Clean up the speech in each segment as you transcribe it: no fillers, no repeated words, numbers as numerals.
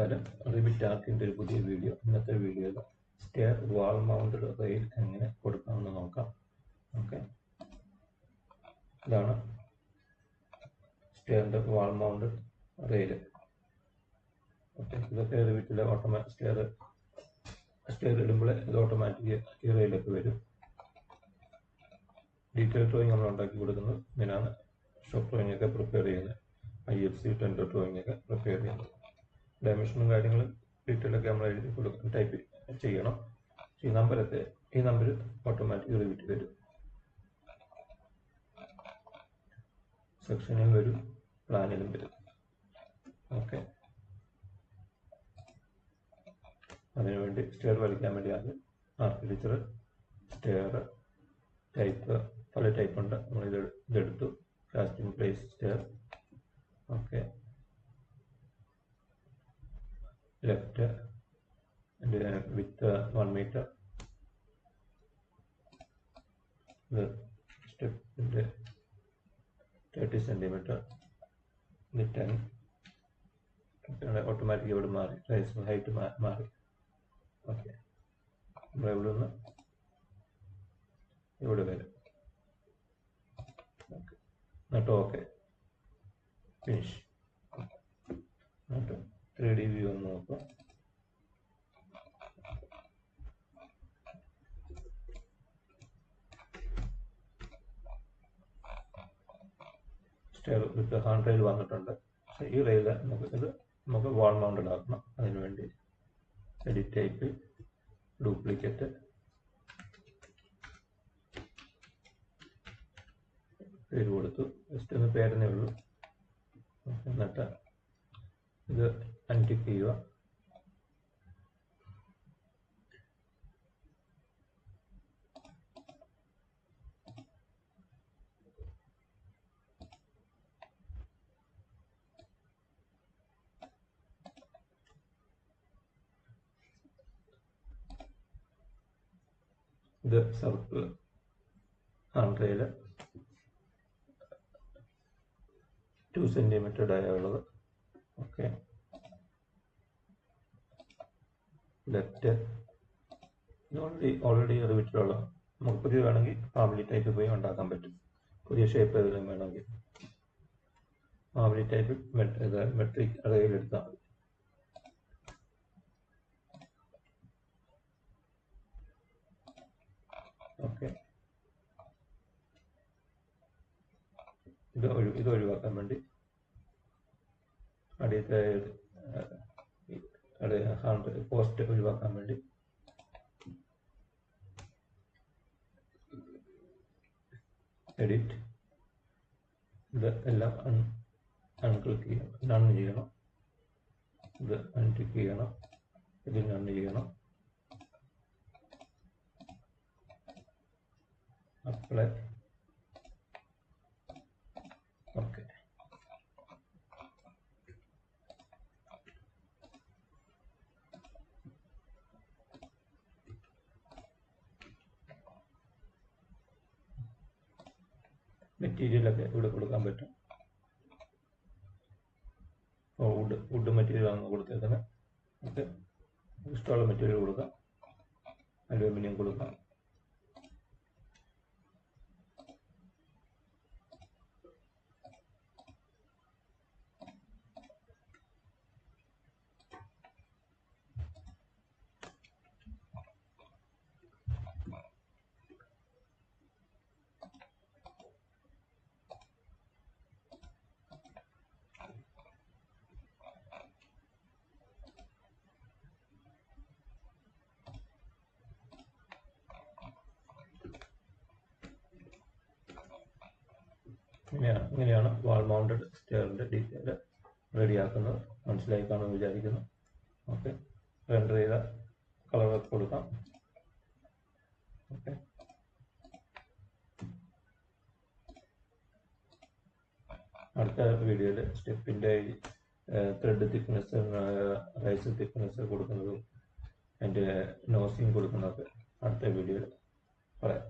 നമസ്കാരം. റിബിറ്റ് ആർക്കിൻ്റെ ഒരു പുതിയ വീഡിയോ. ഇന്നത്തെ വീഡിയോയിൽ സ്റ്റെയർ വാൾ മൗണ്ടഡ് റെയിൽ എങ്ങനെ കൊടുക്കാമെന്ന് നോക്കാം. ഓക്കെ, ഇതാണ് സ്റ്റെയറിൻ്റെ വാൾ മൗണ്ടഡ് റെയിൽ. ഓക്കെ, ഇതൊക്കെ റിബിറ്റിലെ സ്റ്റെയർ ഇടുമ്പോൾ ഇത് ഓട്ടോമാറ്റിക് ഈ റെയിലൊക്കെ വരും. ഡീറ്റെയിൽ ഡ്രോയിങ് നമ്മൾ ഉണ്ടാക്കി കൊടുക്കുന്നത് ഇങ്ങനെയാണ്. ഷോപ്പ് ഡ്രോയിങ് ഒക്കെ പ്രിപ്പയർ ചെയ്യുന്നത്, IFC ടെൻഡർ ഡ്രോയിങ് ഒക്കെ പ്രിപ്പയർ ചെയ്യുന്നത്. ഡയമെൻഷനും കാര്യങ്ങളും ഡീറ്റെയിലൊക്കെ നമ്മൾ എഴുതി കൊടുക്കും, ടൈപ്പ് ചെയ്യണം. ഈ നമ്പർ ഓട്ടോമാറ്റിക് റിബിറ്റ് വരും, സെക്ഷനിൽ വരും, പ്ലാനിലും വരും. ഓക്കെ, അതിനുവേണ്ടി സ്റ്റെയർ വരയ്ക്കാൻ വേണ്ടി ആദ്യം ആർക്കിടെക്ചർ, സ്റ്റെയർ ടൈപ്പ്, പല ടൈപ്പ് ഉണ്ട്. നമ്മൾ ഇതെടുത്തു. Casting place stair. Okay, left with 1 metre. ഇത് സ്റ്റെപ്പിൻ്റെ 30 സെൻറ്റിമീറ്റർ. ഇത് 10. ഓട്ടോമാറ്റിക് ഇവിടെ മാറി, റൈസ് ഹൈറ്റ് മാറി. ഓക്കെ, നമ്മൾ ഇവിടെ നിന്ന് ഇവിടെ വരും. ഓക്കെ, എന്നിട്ട് ഓക്കെ, ഫിനിഷ്. എന്നിട്ട് 3D വ്യൂ ഒന്ന് നോക്കാം. സ്റ്റെയർ വിത്ത് ഹാൻഡ് റെയിൽ വന്നിട്ടുണ്ട്. ഈ റെയിൽ നമുക്ക് വാൾ മൗണ്ടഡ് ആക്കണം. അതിനുവേണ്ടി എഡിറ്റ് ടൈപ്പ്, ഡ്യൂപ്ലിക്കേറ്റ്, പേര് കൊടുത്തു. ജസ്റ്റ് ഒന്ന് പേരെന്നേ ഉള്ളൂ. എന്നിട്ട് ഇത് അൺടിക്ക് ചെയ്യുക. ഇത് സർക്കിൾ ഹാൻഡ് റെയിൽ 2 സെൻറ്റിമീറ്റർ ഡയയുള്ളത്. ഓക്കെ, ലെഫ്റ്റ് ഓൾറെഡി റിബിറ്റിലുള്ള. നമുക്ക് പുതിയ വേണമെങ്കിൽ ഫാമിലി ടൈപ്പ് പോയി ഉണ്ടാക്കാൻ പറ്റും. പുതിയ ഷേപ്പ് ഏതെങ്കിലും വേണമെങ്കിൽ ഫാമിലി ടൈപ്പ് മെട്രിക് റെയിൽ എടുത്താൽ മതി. ഓക്കെ, ഇത് ഒഴിവാക്കാൻ വേണ്ടി ഹാൻഡ് പോസ്റ്റ് ഒഴിവാക്കാൻ വേണ്ടി എഡിറ്റ്, ഇത് എല്ലാം അൺക്ലിക്ക് ചെയ്യണം, നൺ ചെയ്യണം. ഇത് അൺടിക്ക് ചെയ്യണം, ഇത് നൺ ചെയ്യണം. അപ്ലൈ. ഓക്കെ, മെറ്റീരിയലൊക്കെ ഇവിടെ കൊടുക്കാൻ പറ്റും. വുഡ് മെറ്റീരിയൽ ആണ് കൊടുത്തേക്കുന്നത്. ഓക്കെ, ഇഷ്ടമുള്ള മെറ്റീരിയൽ കൊടുക്കാം. അലൂമിനിയം കൊടുക്കാം. ഇങ്ങനെയാണ് വാൾ മൗണ്ടഡ് സ്റ്റെയറിൻ്റെ ഡീറ്റെയിൽ റെഡിയാക്കുന്നത്. മനസ്സിലായി കാണുമെന്ന് വിചാരിക്കുന്നു. ഓക്കെ, റെൻഡർ ചെയ്ത കളറൊക്കെ കൊടുക്കാം. ഓക്കെ, അടുത്ത വീഡിയോയിൽ സ്റ്റെപ്പിൻ്റെ ത്രെഡ് തിക്നെസ്, റൈസ് തിക്നെസ് കൊടുക്കുന്നതും അതിൻ്റെ നോസിങ് കൊടുക്കുന്നതൊക്കെ അടുത്ത വീഡിയോയിൽ പറയാം.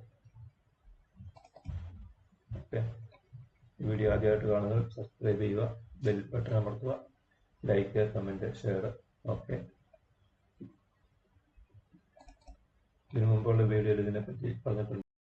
ഓക്കെ, വീഡിയോ ആദ്യമായിട്ട് കാണുന്നവർ സബ്സ്ക്രൈബ് ചെയ്യുക, ബെൽ ബട്ടൺ അമർത്തുക, ലൈക്ക്, കമൻറ്റ്, ഷെയർ ഓക്കെ, ഇതിനു മുമ്പുള്ള വീഡിയോയിൽ ഇതിനെപ്പറ്റി പറഞ്ഞിട്ടുണ്ട്.